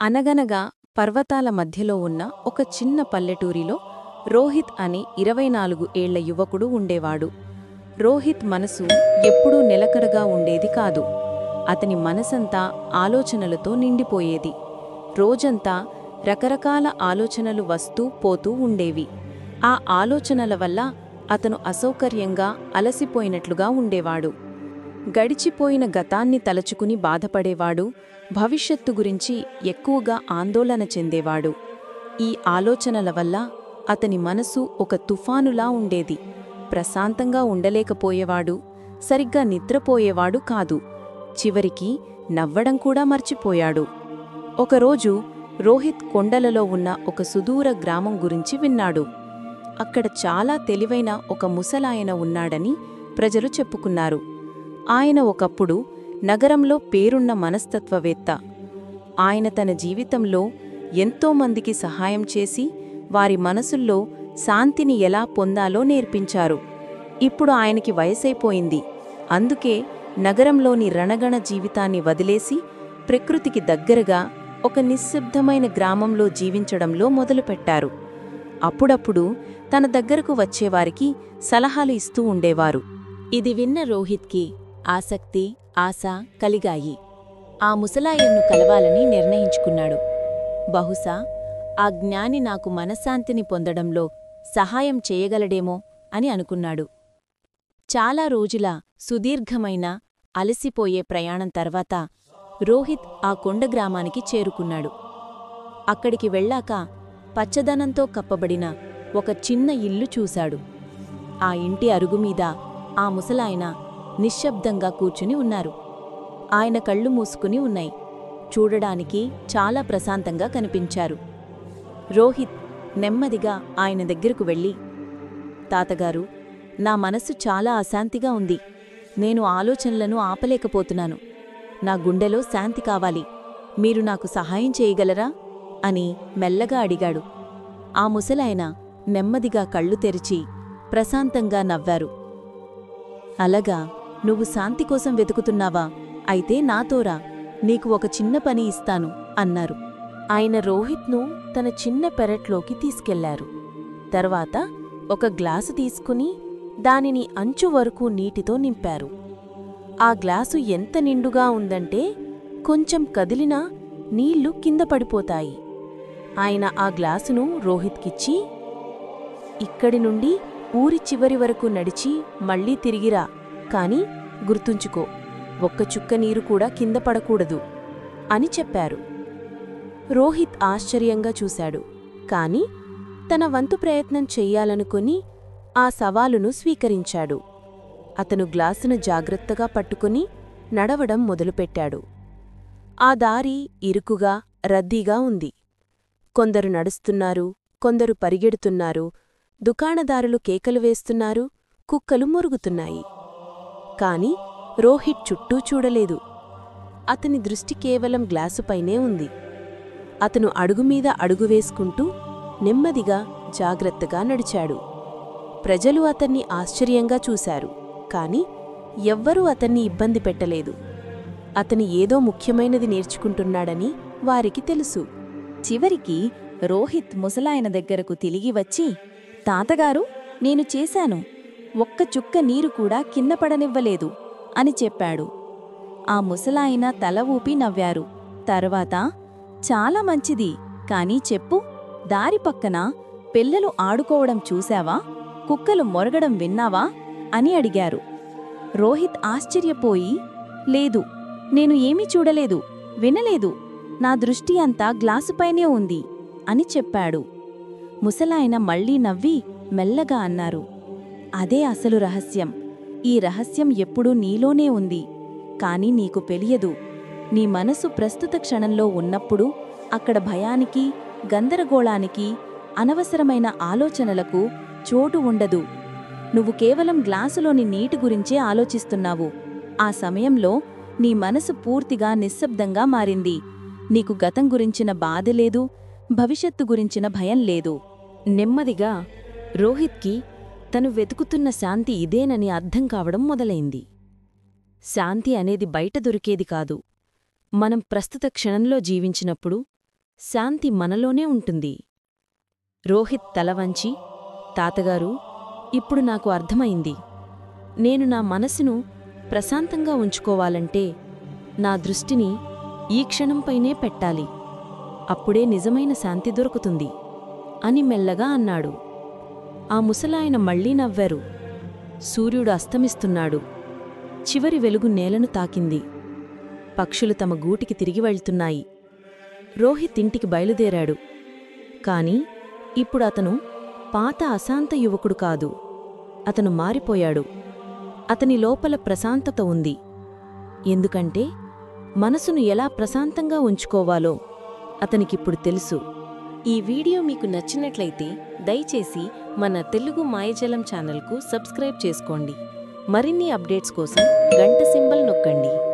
అనగనగా పర్వతాల మధ్యలో ఉన్న ఒక చిన్న పల్లెటూరిలో రోహిత్ అని 24 ఏళ్ల యువకుడు ఉండేవాడు. రోహిత్ మనసు ఎప్పుడూ నిలకడగా ఉండేది కాదు. అతని మనసంతా ఆలోచనలతో నిండిపోయేది. రోజంతా రకరకాల ఆలోచనలు వస్తూ పోతూ ఉండేవి. ఆ ఆలోచనల వల్ల అతను అసౌకర్యంగా అలసిపోయినట్లుగా ఉండేవాడు. గడిచిపోయిన గతాన్ని తలచుకుని బాధపడేవాడు. భవిష్యత్తు గురించి ఎక్కువగా ఆందోళన చెందేవాడు. ఈ ఆలోచనల వల్ల అతని మనసు ఒక తుఫానులా ఉండేది. ప్రశాంతంగా ఉండలేకపోయేవాడు. సరిగ్గా నిద్రపోయేవాడు కాదు. చివరికి నవ్వడం కూడా మర్చిపోయాడు. ఒకరోజు రోహిత్ కొండలలో ఉన్న ఒక సుదూర గ్రామం గురించి విన్నాడు. అక్కడ చాలా తెలివైన ఒక ముసలాయన ఉన్నాడని ప్రజలు చెప్పుకున్నారు. ఆయన ఒకప్పుడు నగరంలో పేరున్న మనస్తత్వవేత్త. ఆయన తన జీవితంలో ఎంతోమందికి సహాయం చేసి వారి మనసుల్లో శాంతిని ఎలా పొందాలో నేర్పించారు. ఇప్పుడు ఆయనకి వయసైపోయింది. అందుకే నగరంలోని రణగణ జీవితాన్ని వదిలేసి ప్రకృతికి దగ్గరగా ఒక నిశ్శబ్దమైన గ్రామంలో జీవించడంలో మొదలుపెట్టారు. అప్పుడప్పుడు తన దగ్గరకు వచ్చేవారికి సలహాలు ఇస్తూ ఉండేవారు. ఇది విన్న రోహిత్కి ఆసక్తి, ఆశ కలిగాయి. ఆ ముసలాయన్ను కలవాలని నిర్ణయించుకున్నాడు. బహుశా ఆ జ్ఞాని నాకు మనశ్శాంతిని పొందడంలో సహాయం చేయగలడేమో అని అనుకున్నాడు. చాలా రోజుల సుదీర్ఘమైన అలసిపోయే ప్రయాణం తర్వాత రోహిత్ ఆ కొండగ్రామానికి చేరుకున్నాడు. అక్కడికి వెళ్ళాక పచ్చదనంతో కప్పబడిన ఒక చిన్న ఇల్లు చూశాడు. ఆ ఇంటి అరుగుమీద ఆ ముసలాయన నిశ్శబ్దంగా కూర్చుని ఉన్నారు. ఆయన కళ్ళు మూసుకుని ఉన్నాయి. చూడడానికి చాలా ప్రశాంతంగా కనిపించారు. రోహిత్ నెమ్మదిగా ఆయన దగ్గరకు వెళ్ళి, తాతగారు, నా మనస్సు చాలా అశాంతిగా ఉంది. నేను ఆలోచనలను ఆపలేకపోతున్నాను. నా గుండెలో శాంతి కావాలి. మీరు నాకు సహాయం చేయగలరా అని మెల్లగా అడిగాడు. ఆ ముసలాయన నెమ్మదిగా కళ్ళు తెరిచి ప్రశాంతంగా నవ్వారు. అలాగా, నువ్వు శాంతి కోసం వెతుకుతున్నావా? అయితే నాతోరా, నీకు ఒక చిన్న పని ఇస్తాను అన్నారు. ఆయన రోహిత్ను తన చిన్న పెరట్లోకి తీసుకెళ్లారు. తర్వాత ఒక గ్లాసు తీసుకుని దానిని అంచు వరకు నీటితో నింపారు. ఆ గ్లాసు ఎంత నిండుగా ఉందంటే కొంచెం కదిలినా నీళ్లు కింద పడిపోతాయి. ఆయన ఆ గ్లాసును రోహిత్కిచ్చి, ఇక్కడి నుండి ఊరి చివరి వరకు నడిచి మళ్లీ తిరిగిరా, కాని గుర్తుంచుకో, ఒక్క చుక్క నీరు కూడా కింద పడకూడదు అని చెప్పారు. రోహిత్ ఆశ్చర్యంగా చూశాడు. కాని తన వంతు ప్రయత్నం చెయ్యాలనుకుని ఆ సవాలును స్వీకరించాడు. అతను గ్లాసును జాగ్రత్తగా పట్టుకుని నడవడం మొదలుపెట్టాడు. ఆ దారి ఇరుకుగా, రద్దీగా ఉంది. కొందరు నడుస్తున్నారు, కొందరు పరిగెడుతున్నారు. దుకాణదారులు కేకలు వేస్తున్నారు, కుక్కలు మొరుగుతున్నాయి. కాని రోహిత్ చుట్టూ చూడలేదు. అతని దృష్టి కేవలం గ్లాసుపైనే ఉంది. అతను అడుగుమీద అడుగు వేసుకుంటూ నెమ్మదిగా, జాగ్రత్తగా నడిచాడు. ప్రజలు అతన్ని ఆశ్చర్యంగా చూశారు. కాని ఎవ్వరూ అతన్ని ఇబ్బంది పెట్టలేదు. అతని ఏదో ముఖ్యమైనది నేర్చుకుంటున్నాడని వారికి తెలుసు. చివరికి రోహిత్ ముసలాయన దగ్గరకు తిరిగి వచ్చి, తాతగారు, నేను చేశాను. ఒక్క చుక్క నీరు కూడా కింద పడనివ్వలేదు అని చెప్పాడు. ఆ ముసలాయన తల ఊపి నవ్వారు. తర్వాత, చాలా మంచిది, కానీ చెప్పు, దారి పక్కన పిల్లలు ఆడుకోవడం చూశావా? కుక్కలు మొరగడం విన్నావా అని అడిగారు. రోహిత్ ఆశ్చర్యపోయి, లేదు, నేను ఏమీ చూడలేదు, వినలేదు. నా దృష్టి అంతా గ్లాసుపైనే ఉంది అని చెప్పాడు. ముసలాయన మళ్లీ నవ్వి మెల్లగా అన్నారు, అదే అసలు రహస్యం. ఈ రహస్యం ఎప్పుడూ నీలోనే ఉంది. కాని నీకు తెలియదు. నీ మనసు ప్రస్తుత క్షణంలో ఉన్నప్పుడు అక్కడ భయానికి, గందరగోళానికి, అనవసరమైన ఆలోచనలకు చోటు ఉండదు. నువ్వు కేవలం గ్లాసులోని నీటి గురించే ఆలోచిస్తున్నావు. ఆ సమయంలో నీ మనసు పూర్తిగా నిశ్శబ్దంగా మారింది. నీకు గతం గురించిన బాధ లేదు, భవిష్యత్తు గురించిన భయం లేదు. నెమ్మదిగా రోహిత్కి తను వెతుకుతున్న శాంతి ఇదేనని అర్థం కావడం మొదలైంది. శాంతి అనేది బయట దొరికేది కాదు. మనం ప్రస్తుత క్షణంలో జీవించినప్పుడు శాంతి మనలోనే ఉంటుంది. రోహిత్ తలవంచి, తాతగారు, ఇప్పుడు నాకు అర్థమైంది. నేను నా మనసును ప్రశాంతంగా ఉంచుకోవాలంటే నా దృష్టిని ఈ క్షణంపైనే పెట్టాలి. అప్పుడే నిజమైన శాంతి దొరుకుతుంది అని మెల్లగా అన్నాడు. ఆ ముసలాయన మళ్లీ నవ్వారు. సూర్యుడు అస్తమిస్తున్నాడు. చివరి వెలుగు నేలను తాకింది. పక్షులు తమ గూటికి తిరిగి వెళ్తున్నాయి. రోహిత్ ఇంటికి బయలుదేరాడు. కాని ఇప్పుడు అతను పాత అశాంత యువకుడు కాదు. అతను మారిపోయాడు. అతని లోపల ప్రశాంతత ఉంది. ఎందుకంటే మనసును ఎలా ప్రశాంతంగా ఉంచుకోవాలో అతనికిప్పుడు తెలుసు. ఈ వీడియో మీకు నచ్చినట్లయితే దయచేసి మన తెలుగు మాయజలం ఛానల్కు సబ్స్క్రైబ్ చేసుకోండి. మరిన్ని అప్డేట్స్ కోసం గంట సింబల్ నొక్కండి.